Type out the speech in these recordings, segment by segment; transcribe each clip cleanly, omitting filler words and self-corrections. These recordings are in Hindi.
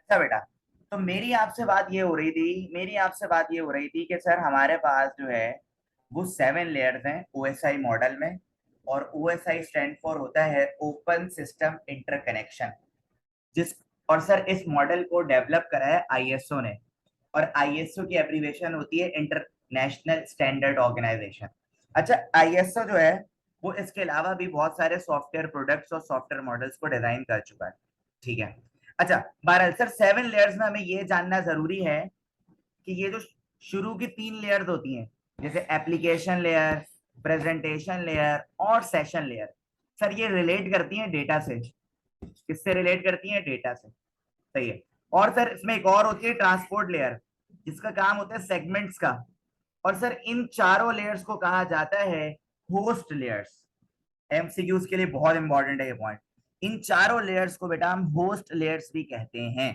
अच्छा बेटा, तो मेरी आपसे बात ये हो रही थी कि सर हमारे पास जो है वो 7 लेयर्स हैं ओएसआई मॉडल में। और ओएसआई स्टैंड फॉर होता है ओपन सिस्टम इंटरकनेक्शन। जिस और सर इस मॉडल को डेवलप करा है आईएसओ ने। और आईएसओ की एब्रीविएशन होती है इंटरनेशनल स्टैंडर्ड ऑर्गेनाइजेशन। अच्छा, आईएसओ जो है वो इसके अलावा भी बहुत सारे सॉफ्टवेयर प्रोडक्ट्स और सॉफ्टवेयर मॉडल्स को डिजाइन कर चुका है। ठीक है। अच्छा, बहरहाल सर 7 लेयर्स में हमें ये जानना जरूरी है कि ये जो शुरू की 3 लेयर्स होती हैं, जैसे एप्लीकेशन लेयर, प्रेजेंटेशन लेयर और सेशन लेयर, सर ये रिलेट करती हैं डेटा से। किससे रिलेट करती हैं? डेटा से। सही है। और सर इसमें एक और होती है ट्रांसपोर्ट लेयर, जिसका काम होता है सेगमेंट्स का। और सर इन चारों लेयर्स को कहा जाता है होस्ट लेयर्स। एमसीक्यूज के लिए बहुत इंपॉर्टेंट है ये पॉइंट। इन चारों लेयर्स को बेटा हम होस्ट लेयर्स भी कहते हैं।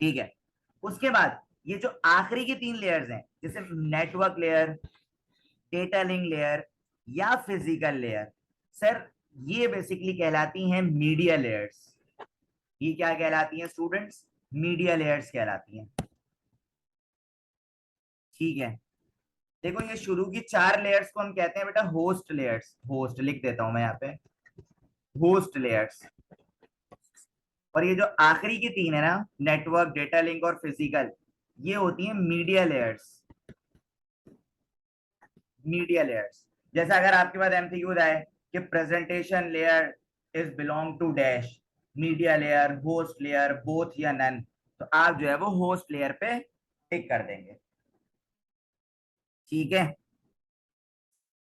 ठीक है। उसके बाद ये जो आखिरी की 3 लेयर्स हैं, जैसे network layer, data link layer या फिजिकल लेयर, सर ये बेसिकली कहलाती हैं मीडिया लेयर्स। ये क्या कहलाती हैं स्टूडेंट्स? मीडिया लेयर्स कहलाती हैं। ठीक है। देखो ये शुरू की 4 लेयर्स को हम कहते हैं बेटा होस्ट लेयर्स। होस्ट लिख देता हूं मैं यहाँ पे, होस्ट लेयर्स। और ये जो आखिरी की 3 है ना, नेटवर्क, डेटा लिंक और फिजिकल, ये होती हैं मीडिया लेयर्स। Media layers. जैसा अगर आपके पास एमसीक्यू आए कि presentation layer is belong to dash, media layer, host layer, both या नन, तो आप जो है वो होस्ट लेयर पे टिक कर देंगे। ठीक है।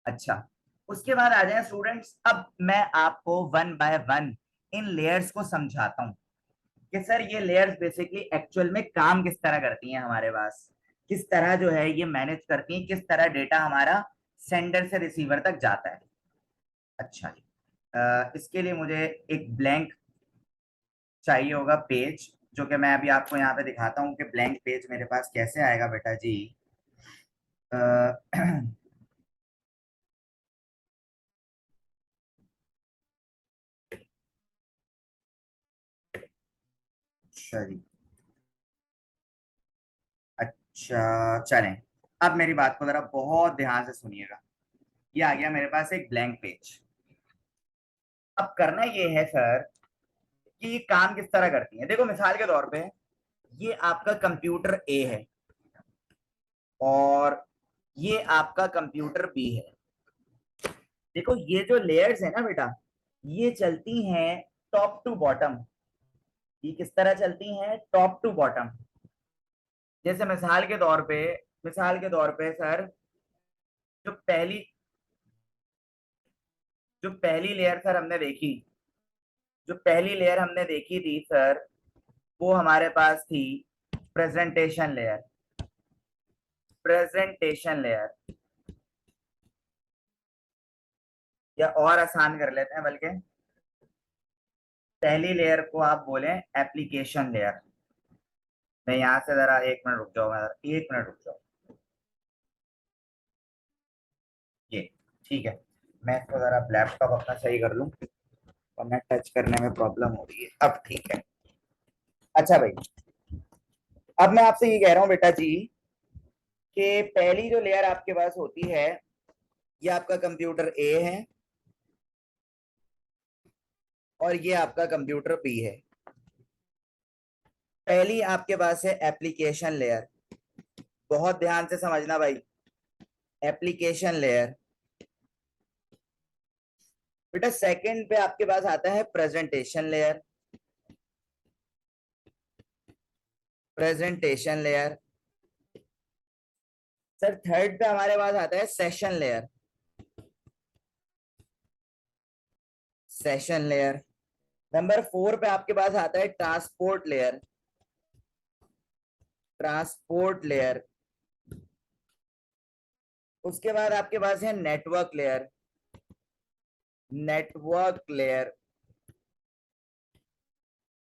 अच्छा, उसके बाद आ जाए स्टूडेंट्स, अब मैं आपको one by one in layers को समझाता हूँ कि सर ये लेयर्स बेसिकली एक्चुअल में काम किस तरह करती हैं हमारे पास, किस तरह जो है ये मैनेज करती हैं, किस तरह डेटा हमारा सेंडर से रिसीवर तक जाता है। अच्छा जी। इसके लिए मुझे एक ब्लैंक चाहिए होगा पेज, जो कि मैं अभी आपको यहाँ पे दिखाता हूँ कि ब्लैंक पेज मेरे पास कैसे आएगा बेटा जी। अच्छा जी। अच्छा चलें, अब मेरी बात को जरा बहुत ध्यान से सुनिएगा। ये आ गया मेरे पास एक ब्लैंक पेज। अब करना ये है सर कि ये काम किस तरह करती है। देखो मिसाल के तौर पे ये आपका कंप्यूटर ए है और ये आपका कंप्यूटर बी है। देखो ये जो लेयर्स है ना बेटा, ये चलती हैं टॉप टू बॉटम। ये किस तरह चलती हैं? Top to bottom. जैसे मिसाल के तौर पे सर, जो पहली जो पहली लेयर सर हमने देखी, जो पहली लेयर हमने देखी थी सर, वो हमारे पास थी प्रेजेंटेशन लेयर। प्रेजेंटेशन लेयर, या और आसान कर लेते हैं बल्कि, पहली लेयर को आप बोलें एप्लीकेशन लेयर। मैं यहाँ से जरा 1 मिनट रुक जाओ, मैं 1 मिनट रुक जाओ। ये ठीक है। मैं इसको जरा लैपटॉप अपना सही कर लूँ, और मैं टच करने में प्रॉब्लम हो रही है। अब ठीक है। अच्छा भाई, अब मैं आपसे ये कह रहा हूँ बेटा जी कि पहली जो लेयर आपके पास होती है, ये आपका कंप्यूटर ए है और ये आपका कंप्यूटर बी है। पहली आपके पास है एप्लीकेशन लेयर। बहुत ध्यान से समझना भाई, एप्लीकेशन लेयर। बेटा सेकंड पे आपके पास आता है presentation layer. Presentation layer. Sir third पे हमारे पास आता है session layer. Session layer. Number 4 पे आपके पास आता है ट्रांसपोर्ट लेयर। Transport layer. उसके बाद आपके पास है नेटवर्क लेयर। Network layer.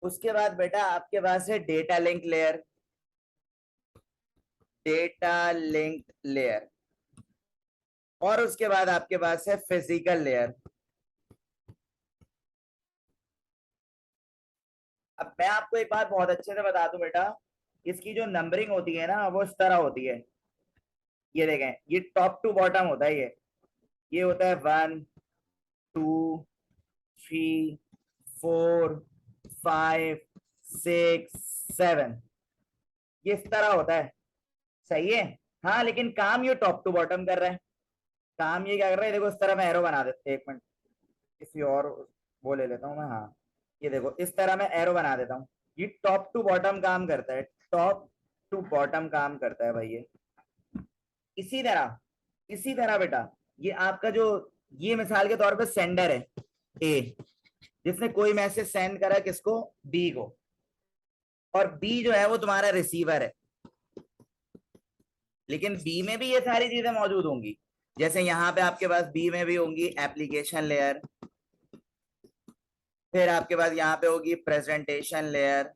उसके बाद बेटा आपके पास है data link layer. Data link layer. और उसके बाद आपके पास है फिजिकल लेयर। अब मैं आपको एक बात बहुत अच्छे से बता दूं बेटा, इसकी जो नंबरिंग होती है ना वो इस तरह होती है, ये देखें, ये टॉप टू बॉटम होता है, ये होता है 1 2 3 4 5 6 7, ये इस तरह होता है, सही है। हाँ लेकिन काम ये टॉप टू बॉटम कर रहा है, काम ये क्या कर रहा है, देखो इस तरह मैं एरो बना देता, एक मिनट किसी और वो ले लेता हूँ मैं, हाँ ये देखो इस तरह मैं एरो बना देता हूँ, ये टॉप टू बॉटम काम करता है, टॉप टू बॉटम काम करता है भाई ये। इसी तरह बेटा, ये आपका जो, ये मिसाल के तौर पे सेंडर है ए, जिसने कोई मैसेज सेंड करा किसको, बी को, और बी जो है वो तुम्हारा रिसीवर है, लेकिन बी में भी ये सारी चीजें मौजूद होंगी, जैसे यहाँ पे आपके पास बी में भी होंगी एप्लीकेशन लेयर, फिर आपके पास यहाँ पे होगी प्रेजेंटेशन लेयर,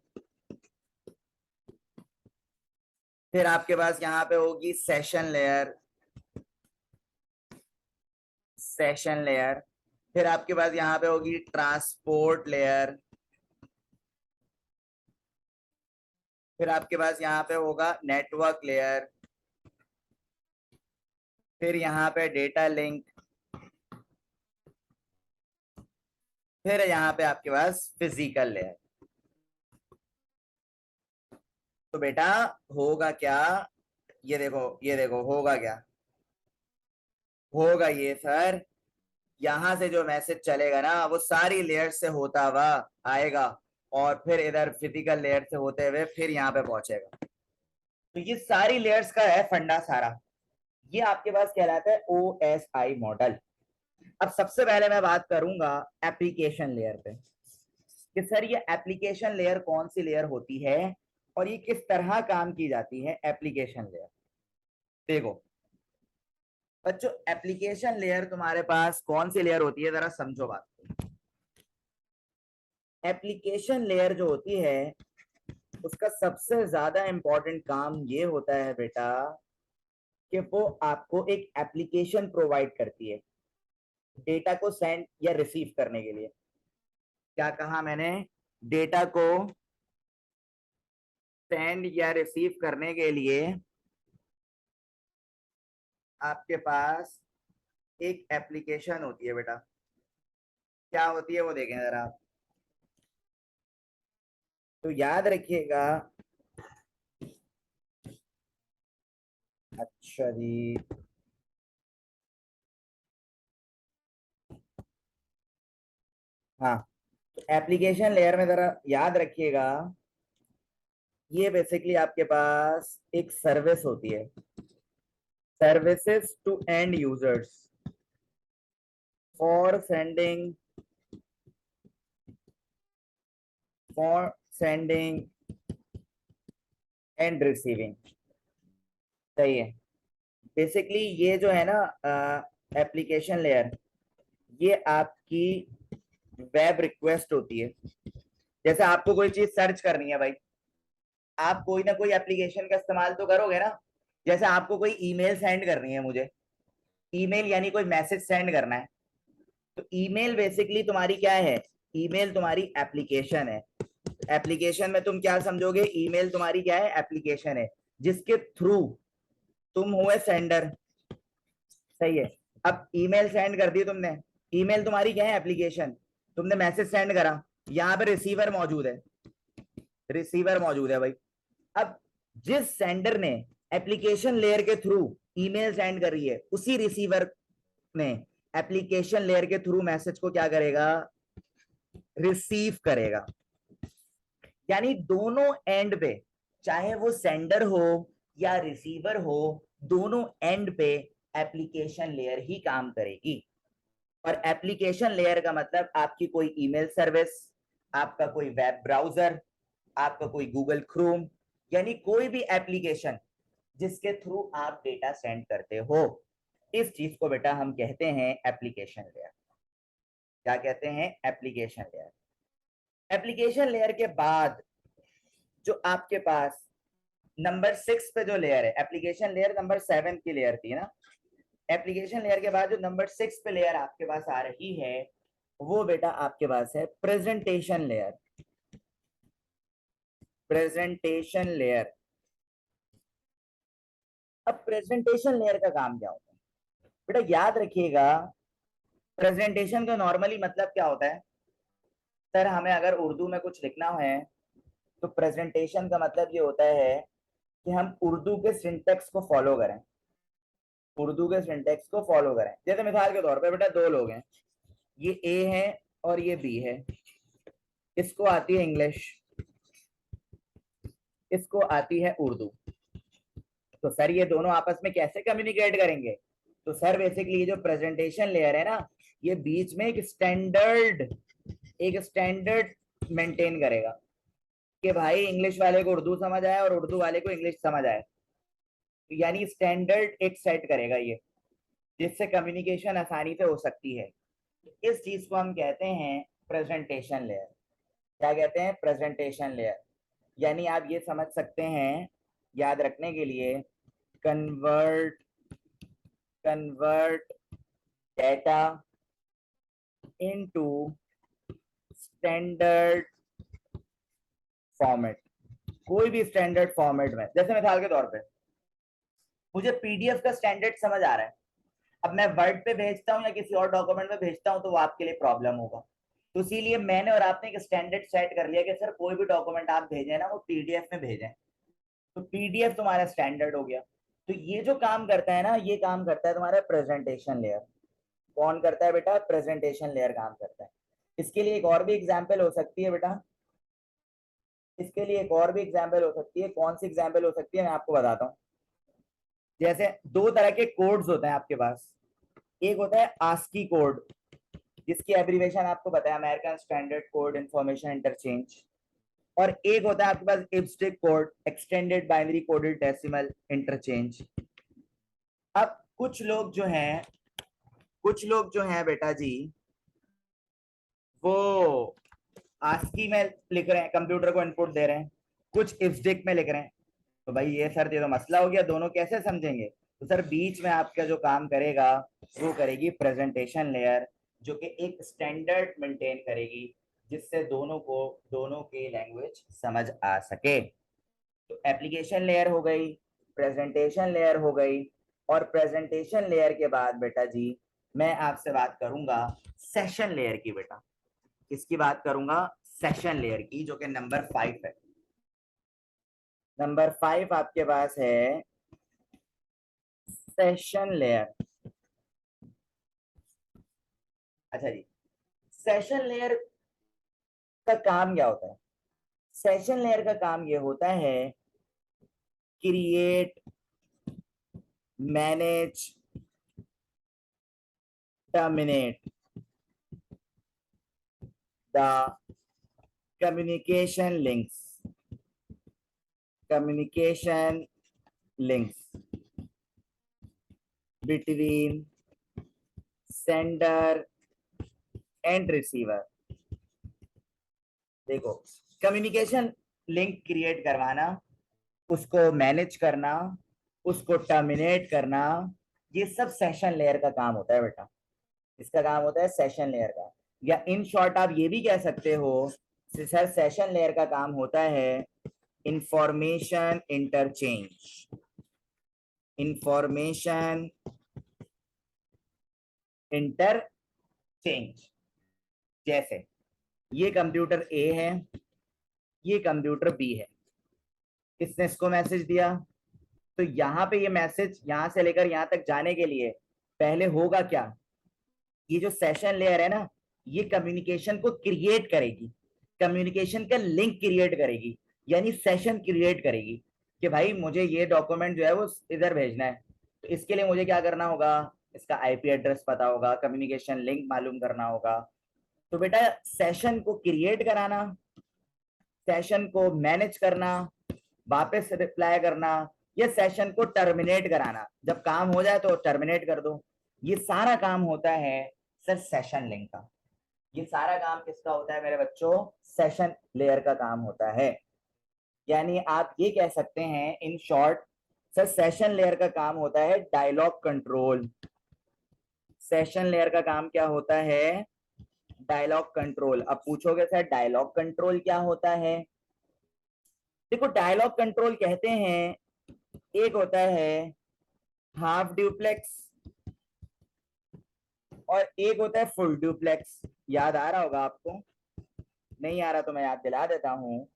फिर आपके पास यहाँ पे होगी सेशन लेयर, फिर आपके पास यहाँ पे होगी ट्रांसपोर्ट लेयर, फिर आपके पास यहाँ पे होगा नेटवर्क लेयर, फिर यहाँ पे डेटा लिंक, फिर यहाँ पे आपके पास फिजिकल लेयर। तो बेटा होगा क्या, ये देखो होगा क्या, होगा ये सर, यहां से जो मैसेज चलेगा ना वो सारी लेयर से होता हुआ आएगा, और फिर इधर फिजिकल लेयर से होते हुए फिर यहाँ पे पहुंचेगा। तो ये सारी लेयर्स का है फंडा सारा, ये आपके पास कहलाता है OSI मॉडल। अब सबसे पहले मैं बात करूंगा एप्लीकेशन लेयर पे, कि सर ये एप्लीकेशन लेयर कौन सी लेयर होती है और ये किस तरह काम की जाती है एप्लीकेशन लेयर। देखो बच्चों, एप्लीकेशन लेयर तुम्हारे पास कौन सी लेयर होती है, जरा समझो बात को। एप्लीकेशन लेयर जो होती है उसका सबसे ज्यादा इंपॉर्टेंट काम ये होता है बेटा कि वो आपको एक एप्लीकेशन प्रोवाइड करती है डेटा को सेंड या रिसीव करने के लिए। क्या कहा मैंने, डेटा को सेंड या रिसीव करने के लिए आपके पास एक एप्लीकेशन होती है बेटा, क्या होती है वो देखें जरा आप। तो याद रखिएगा, अच्छा जी, हाँ, तो एप्लीकेशन लेयर में जरा याद रखिएगा, ये बेसिकली आपके पास एक सर्विस होती है, services to end users for sending for sending, and receiving, सही है। बेसिकली ये जो है ना एप्लीकेशन लेयर, ये आपकी वेब रिक्वेस्ट होती है। जैसे आपको कोई चीज सर्च करनी है भाई, आप कोई ना कोई एप्लीकेशन का इस्तेमाल तो करोगे ना। जैसे आपको कोई ईमेल सेंड करनी है मुझे, ईमेल यानी कोई मैसेज सेंड करना है, तो ईमेल बेसिकली तुम्हारी क्या है, ईमेल तुम्हारी एप्लीकेशन है। एप्लीकेशन में तुम क्या समझोगे, ईमेल तुम्हारी क्या है, एप्लीकेशन है, जिसके थ्रू तुम हुए सेंडर, सही है। अब ईमेल सेंड कर दी तुमने, ईमेल तुम्हारी क्या है, एप्लीकेशन, तुमने मैसेज सेंड करा, यहाँ पे रिसीवर मौजूद है, रिसीवर मौजूद है भाई। अब जिस सेंडर ने एप्लीकेशन लेयर के थ्रू ईमेल सेंड करी है, उसी रिसीवर ने एप्लीकेशन लेयर के थ्रू मैसेज को क्या करेगा, रिसीव करेगा। यानी दोनों एंड पे, चाहे वो सेंडर हो या रिसीवर हो, दोनों एंड पे एप्लीकेशन लेयर ही काम करेगी। और एप्लीकेशन लेयर का मतलब आपकी कोई ईमेल सर्विस, आपका कोई वेब ब्राउजर, आपका कोई गूगल क्रोम, यानी कोई भी एप्लीकेशन जिसके थ्रू आप डेटा सेंड करते हो, इस चीज को बेटा हम कहते हैं एप्लीकेशन लेयर। क्या कहते हैं, एप्लीकेशन लेयर। एप्लीकेशन लेयर के बाद जो आपके पास नंबर 6 पे जो लेयर है, एप्लीकेशन लेयर नंबर 7 की लेयर थी ना, एप्लीकेशन लेयर के बाद जो नंबर 6 पे लेयर आपके पास आ रही है, वो बेटा आपके पास है प्रेजेंटेशन लेयर। Presentation layer. अब प्रेजेंटेशन लेयर का काम क्या होता है बेटा, याद रखिएगा, प्रेजेंटेशन का नॉर्मली मतलब क्या होता है सर, हमें अगर उर्दू में कुछ लिखना है तो प्रेजेंटेशन का मतलब ये होता है कि हम उर्दू के सिंटेक्स को फॉलो करें, उर्दू के सिंटेक्स को फॉलो करें। जैसे मिसाल के तौर पे बेटा दो लोग हैं, ये ए है और ये बी है, इसको आती है इंग्लिश, इसको आती है उर्दू, तो सर ये दोनों आपस में कैसे कम्युनिकेट करेंगे? तो सर बेसिकली ये जो प्रेजेंटेशन लेयर है ना, ये बीच में एक स्टैंडर्ड मेंटेन करेगा कि भाई इंग्लिश वाले को उर्दू समझ आए और उर्दू वाले को इंग्लिश समझ आए, यानी स्टैंडर्ड एक सेट करेगा ये, जिससे कम्युनिकेशन आसानी से हो सकती है। इस चीज को हम कहते हैं प्रेजेंटेशन लेयर। क्या कहते हैं? Presentation layer. यानी आप ये समझ सकते हैं, याद रखने के लिए, convert convert data into standard format. कोई भी स्टैंडर्ड फॉर्मेट में, जैसे मिसाल के तौर पे मुझे पीडीएफ का स्टैंडर्ड समझ आ रहा है, अब मैं वर्ड पे भेजता हूँ या किसी और डॉक्यूमेंट में भेजता हूँ तो वो आपके लिए प्रॉब्लम होगा। तो इसीलिए मैंने और आपने एक स्टैंडर्ड सेट कर लिया कि सर कोई भी डॉक्यूमेंट आप भेजें ना वो पीडीएफ में भेजें, तो पीडीएफ तुम्हारा स्टैंडर्ड हो गया। तो ये जो काम करता है ना, ये काम करता है तुम्हारा प्रेजेंटेशन लेयर। कौन करता है बेटा? प्रेजेंटेशन लेयर काम करता है। इसके लिए एक और भी एग्जाम्पल हो सकती है बेटा, इसके लिए एक और भी एग्जाम्पल हो सकती है। कौन सी एग्जाम्पल हो सकती है मैं आपको बताता हूँ। जैसे दो तरह के कोड्स होते हैं आपके पास, एक होता है आस्की कोड, जिसकी एब्रीवेशन आपको पता है American standard code information interchange, और एक होता है आपके पास IPSC code, extended binary coded decimal interchange. अब कुछ लोग जो हैं बेटा जी, वो आस्की में लिख रहे हैं, कंप्यूटर को इनपुट दे रहे हैं, कुछ IPSC में लिख रहे हैं। तो भाई ये सर ये तो मसला हो गया, दोनों कैसे समझेंगे? तो सर बीच में आपका जो काम करेगा वो करेगी प्रेजेंटेशन लेयर, जो कि एक स्टैंडर्ड मेंटेन करेगी, जिससे दोनों की लैंग्वेज समझ आ सके। तो एप्लीकेशन लेयर हो गई, प्रेजेंटेशन लेयर हो गई, और प्रेजेंटेशन लेयर के बाद बेटा जी मैं आपसे बात करूंगा सेशन लेयर की। बेटा किसकी बात करूंगा? सेशन लेयर की, जो कि नंबर 5 है। नंबर 5 आपके पास है सेशन लेयर। अच्छा जी, सेशन लेयर का काम क्या होता है? सेशन लेयर का काम ये होता है create, manage, terminate the communication links between sender and receiver. देखो, कम्युनिकेशन लिंक क्रिएट करवाना, उसको मैनेज करना, उसको टर्मिनेट करना, ये सब सेशन लेयर का काम होता है बेटा। इसका काम होता है सेशन लेयर का, या इन शॉर्ट आप ये भी कह सकते हो सर सेशन लेयर का काम होता है इंफॉर्मेशन इंटरचेंज। जैसे ये कंप्यूटर ए है, ये कंप्यूटर बी है, इसने इसको मैसेज दिया, तो यहाँ पे ये मैसेज यहाँ से लेकर यहाँ तक जाने के लिए पहले होगा क्या? ये जो सेशन लेयर है ना, ये कम्युनिकेशन को क्रिएट करेगी, कम्युनिकेशन का लिंक क्रिएट करेगी, यानी सेशन क्रिएट करेगी कि भाई मुझे ये डॉक्यूमेंट जो है वो इधर भेजना है, तो इसके लिए मुझे क्या करना होगा? इसका आईपी एड्रेस पता होगा, कम्युनिकेशन लिंक मालूम करना होगा। तो बेटा सेशन को क्रिएट कराना, सेशन को मैनेज करना, वापस रिप्लाई करना, या सेशन को टर्मिनेट कराना, जब काम हो जाए तो टर्मिनेट कर दो, ये सारा काम होता है सर सेशन लिंक का। ये सारा काम किसका होता है मेरे बच्चों? सेशन लेयर का काम होता है। यानी आप ये कह सकते हैं in short, sir session layer का काम होता है डायलॉग कंट्रोल। सेशन लेयर का काम क्या होता है? Dialogue control. अब पूछोगे सर डायलॉग कंट्रोल क्या होता है? देखो डायलॉग कंट्रोल कहते हैं, एक होता है हाफ ड्यूप्लेक्स और एक होता है फुल ड्यूप्लेक्स। याद आ रहा होगा आपको, नहीं आ रहा तो मैं याद दिला देता हूँ।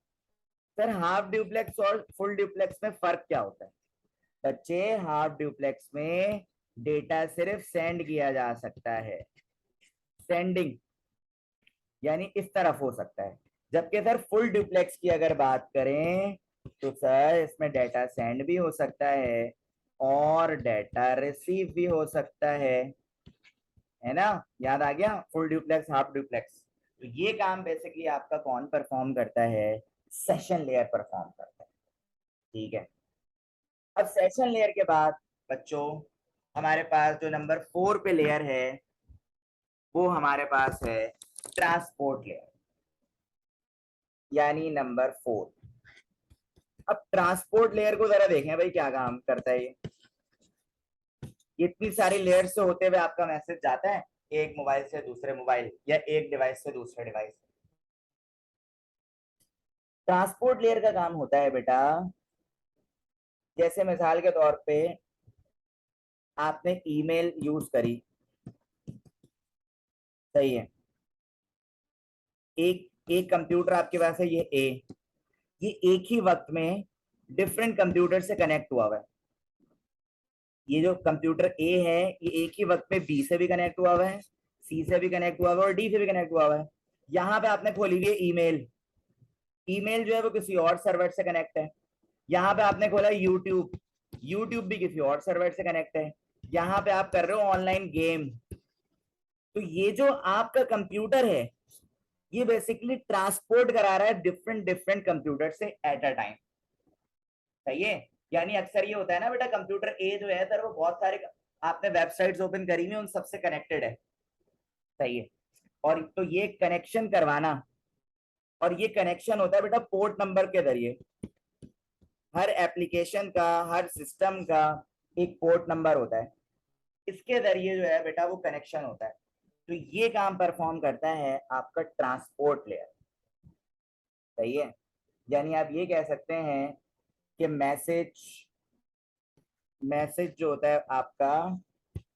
सर हाफ ड्यूप्लेक्स और फुल ड्यूप्लेक्स में फर्क क्या होता है बच्चे? हाफ ड्यूप्लेक्स में डेटा सिर्फ सेंड किया जा सकता है, सेंडिंग, यानी इस तरफ हो सकता है। जबकि सर फुल ड्यूप्लेक्स की अगर बात करें तो सर इसमें डेटा सेंड भी हो सकता है और डेटा रिसीव भी हो सकता है ना? याद आ गया, फुल ड्यूप्लेक्स हाफ ड्यूप्लेक्स। तो ये काम बेसिकली आपका कौन परफॉर्म करता है? सेशन लेयर परफॉर्म करता है। ठीक है, अब सेशन लेयर के बाद बच्चों हमारे पास जो नंबर 4 पे लेयर है वो हमारे पास है ट्रांसपोर्ट लेयर, यानी नंबर 4। अब ट्रांसपोर्ट लेयर को जरा देखें भाई क्या काम करता है ये। इतनी सारी लेयर से होते हुए आपका मैसेज जाता है एक मोबाइल से दूसरे मोबाइल या एक डिवाइस से दूसरे डिवाइस। ट्रांसपोर्ट लेयर का काम होता है बेटा, जैसे मिसाल के तौर पे आपने ईमेल यूज करी, सही है, एक एक कंप्यूटर आपके पास है, ये एक ही वक्त में डिफरेंट कंप्यूटर से कनेक्ट हुआ है। ये जो कंप्यूटर ए है ये एक ही वक्त में बी से भी कनेक्ट हुआ हुआ है, सी से भी कनेक्ट हुआ हुआ है और डी से भी कनेक्ट हुआ हुआ है। यहाँ पे आपने खोली हुई है ईमेल, ईमेल जो है वो किसी और सर्वर से कनेक्ट है। यहाँ पे आपने खोला यूट्यूब, यूट्यूब भी किसी और सर्वर से कनेक्ट है। यहाँ पे आप कर रहे हो ऑनलाइन गेम। तो ये जो आपका कंप्यूटर है ये बेसिकली ट्रांसपोर्ट करा रहा है डिफरेंट डिफरेंट कंप्यूटर से एट अ टाइम, सही है। यानी अक्सर ये होता है ना बेटा, कंप्यूटर ए जो है सर वो बहुत सारे आपने वेबसाइट्स ओपन करी हुई उन सबसे कनेक्टेड है, सही है। और तो ये कनेक्शन करवाना, और ये कनेक्शन होता है बेटा पोर्ट नंबर के जरिए। हर एप्लीकेशन का, हर सिस्टम का एक पोर्ट नंबर होता है, इसके जरिए जो है बेटा वो कनेक्शन होता है। तो ये काम परफॉर्म करता है आपका ट्रांसपोर्ट लेयर, सही है। यानी आप ये कह सकते हैं कि मैसेज मैसेज जो होता है आपका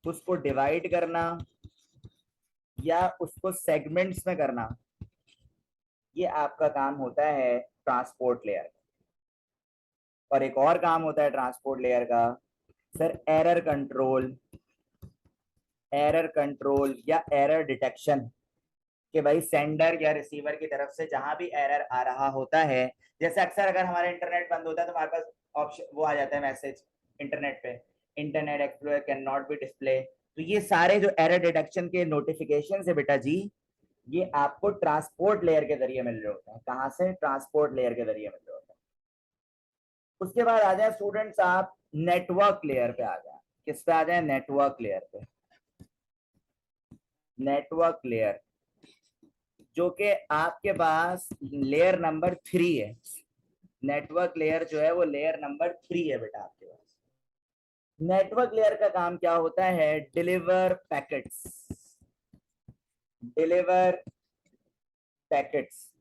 उसको डिवाइड करना या उसको सेगमेंट्स में करना, ये आपका काम होता है ट्रांसपोर्ट लेयर। और एक और काम होता है ट्रांसपोर्ट लेयर का सर, एरर कंट्रोल या एरर डिटेक्शन, कि भाई सेंडर या रिसीवर की तरफ से जहां भी एरर आ रहा होता है, जैसे अक्सर अगर हमारा इंटरनेट बंद होता है तो हमारे पास ऑप्शन वो आ जाता है मैसेज इंटरनेट पे, internet explorer can not be display. तो ये सारे जो एरर डिटेक्शन के नोटिफिकेशन है बेटा जी, ये आपको ट्रांसपोर्ट लेयर के जरिए मिल रहे होते हैं। कहां से? ट्रांसपोर्ट लेयर के जरिए मिल रहे होते हैं। उसके बाद आ जाए स्टूडेंट्स आप नेटवर्क लेयर पे आ जाए। किस पे आ जाए? नेटवर्क लेयर पे। नेटवर्क लेयर जो कि आपके पास लेयर नंबर 3 है। नेटवर्क लेयर जो है वो लेयर नंबर 3 है बेटा आपके पास। नेटवर्क लेयर का काम क्या होता है? Deliver packets, deliver packets,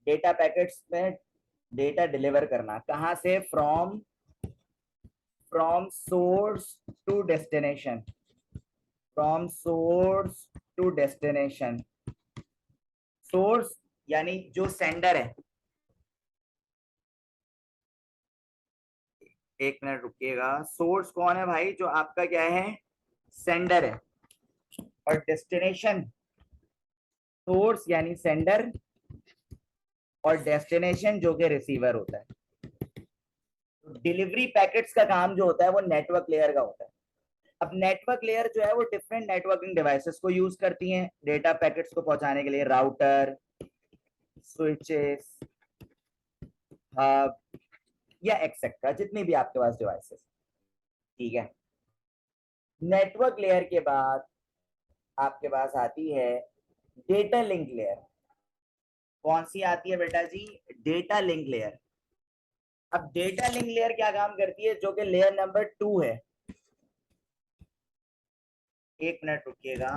data packets में डेटा डिलीवर करना। कहां से? From source to destination, from source to destination. Source यानी जो सेंडर है, एक मिनट रुकिएगा, सोर्स कौन है भाई? जो आपका क्या है? सेंडर है। और डेस्टिनेशन, सोर्स यानी सेंडर और डेस्टिनेशन जो कि रिसीवर होता है। तो डिलीवरी पैकेट्स का काम जो होता है वो नेटवर्क लेयर का होता है। अब नेटवर्क लेयर जो है वो डिफरेंट नेटवर्किंग डिवाइसेस को यूज करती हैं डेटा पैकेट्स को पहुंचाने के लिए, राउटर, स्विचेस, हब या एक्सेट्रा, जितनी भी आपके पास डिवाइसेस, ठीक है। नेटवर्क लेयर के बाद आपके पास आती है डेटा लिंक लेयर। कौन सी आती है बेटा जी? Data link layer. अब डेटा लिंक लेयर क्या काम करती है? जो कि लेयर नंबर 2 है। एक मिनट रुकिएगा,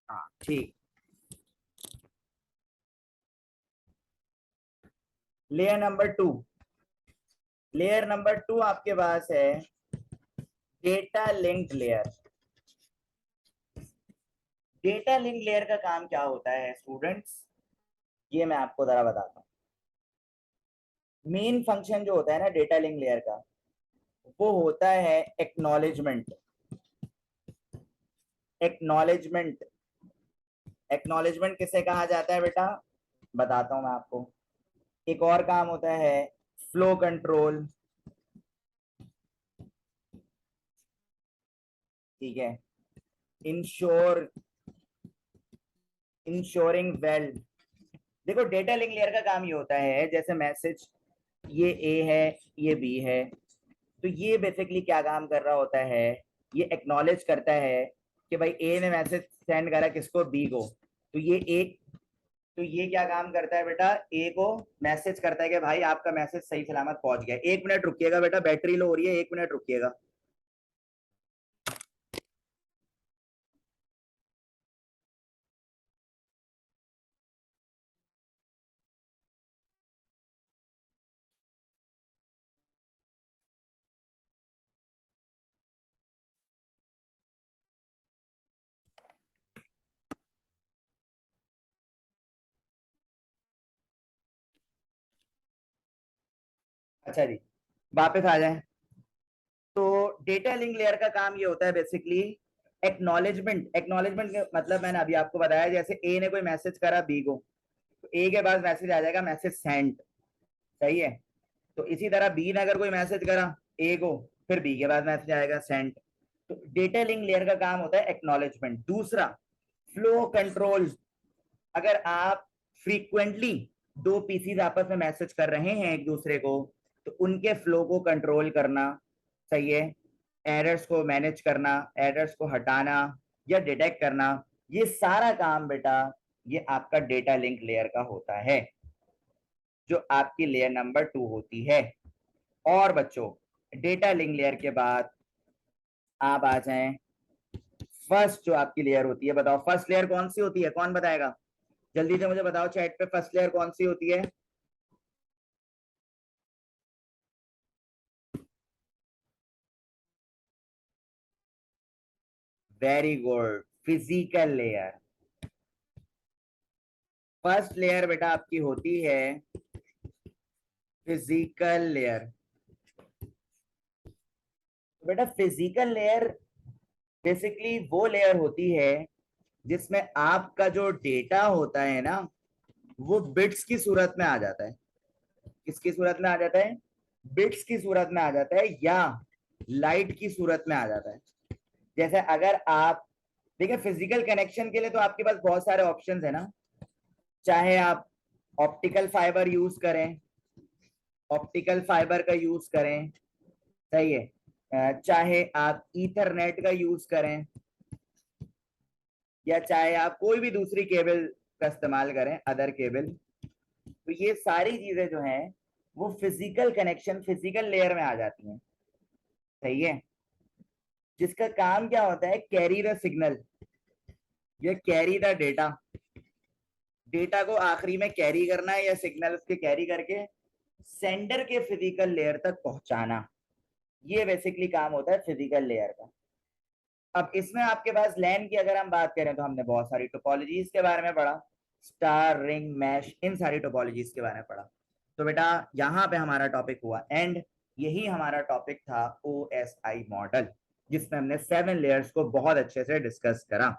हाँ ठीक। लेयर नंबर टू आपके पास है data linked layer. Data link layer का काम क्या होता है स्टूडेंट्स, ये मैं आपको जरा बताता हूँ। मेन फंक्शन जो होता है ना डेटा लिंक लेयर का, वो होता है एक्नॉलेजमेंट। एक्नॉलेजमेंट एक्नॉलेजमेंट किसे कहा जाता है बेटा, बताता हूं मैं आपको। एक और काम होता है फ्लो कंट्रोल, ठीक है, इंश्योर, इंश्योरिंग वेल। देखो डेटा लिंक लेयर का काम ये होता है, जैसे मैसेज ये ए है ये बी है, तो ये बेसिकली क्या काम कर रहा होता है, ये एक्नॉलेज करता है कि भाई ए ने मैसेज सेंड करा किसको, बी को, तो ये एक, तो ये क्या काम करता है बेटा, ए को मैसेज करता है कि भाई आपका मैसेज सही सलामत पहुंच गया। 1 मिनट रुकिएगा बेटा, बैटरी लो हो रही है, 1 मिनट रुकिएगा। अच्छा जी, वापस आ जाए। तो डेटा लिंक लेयर का काम ये होता है बेसिकली एक्नॉलेजमेंट। एक्नॉलेजमेंट मतलब मैंने अभी आपको बताया, जैसे ए ने कोई मैसेज करा बी को, तो ए के पास मैसेज आ जाएगा मैसेज सेंड, सही है। तो इसी तरह बी ने अगर कोई मैसेज करा ए को, फिर बी के पास मैसेज आएगा सेंड। तो डेटा लिंक लेयर का काम होता है एक्नॉलेजमेंट। दूसरा फ्लो कंट्रोल। अगर आप फ्रीक्वेंटली दो पीसीज आपस में मैसेज कर रहे हैं एक दूसरे को, तो उनके फ्लो को कंट्रोल करना, सही है, एरर्स को मैनेज करना, एरर्स को हटाना या डिटेक्ट करना, ये सारा काम बेटा ये आपका डेटा लिंक लेयर का होता है, जो आपकी लेयर नंबर 2 होती है। और बच्चों डेटा लिंक लेयर के बाद आप आ जाएं फर्स्ट जो आपकी लेयर होती है। बताओ फर्स्ट लेयर कौन सी होती है, कौन बताएगा, जल्दी से मुझे बताओ चैट पे, फर्स्ट लेयर कौन सी होती है। Very good, physical layer. First layer बेटा आपकी होती है फिजिकल लेयर। बेटा फिजिकल लेयर बेसिकली वो लेयर होती है जिसमें आपका जो डेटा होता है ना, वो बिट्स की सूरत में आ जाता है। किसकी सूरत में आ जाता है, बिट्स की सूरत में आ जाता है, या लाइट की सूरत में आ जाता है। जैसे अगर आप देखिए फिजिकल कनेक्शन के लिए तो आपके पास बहुत सारे ऑप्शंस है ना, चाहे आप ऑप्टिकल फाइबर यूज करें, ऑप्टिकल फाइबर का यूज करें, सही है, चाहे आप ईथरनेट का यूज करें, या चाहे आप कोई भी दूसरी केबल का इस्तेमाल करें, अदर केबल, तो ये सारी चीजें जो हैं वो फिजिकल कनेक्शन, फिजिकल लेयर में आ जाती हैं, सही है, जिसका काम क्या होता है, कैरी द सिग्नल, या कैरी द डेटा। डेटा को आखिरी में कैरी करना है, या सिग्नल उसके कैरी करके सेंडर के फिजिकल लेयर तक पहुंचाना, ये बेसिकली काम होता है फिजिकल लेयर का। अब इसमें आपके पास लैन की अगर हम बात करें, तो हमने बहुत सारी टोपोलॉजीज के बारे में पढ़ा, स्टार, रिंग, मैश, इन सारी टोपोलॉजीज के बारे में पढ़ा। तो बेटा यहाँ पे हमारा टॉपिक हुआ एंड, यही हमारा टॉपिक था OSI मॉडल, जिसमें हमने 7 लेयर्स को बहुत अच्छे से डिस्कस करा।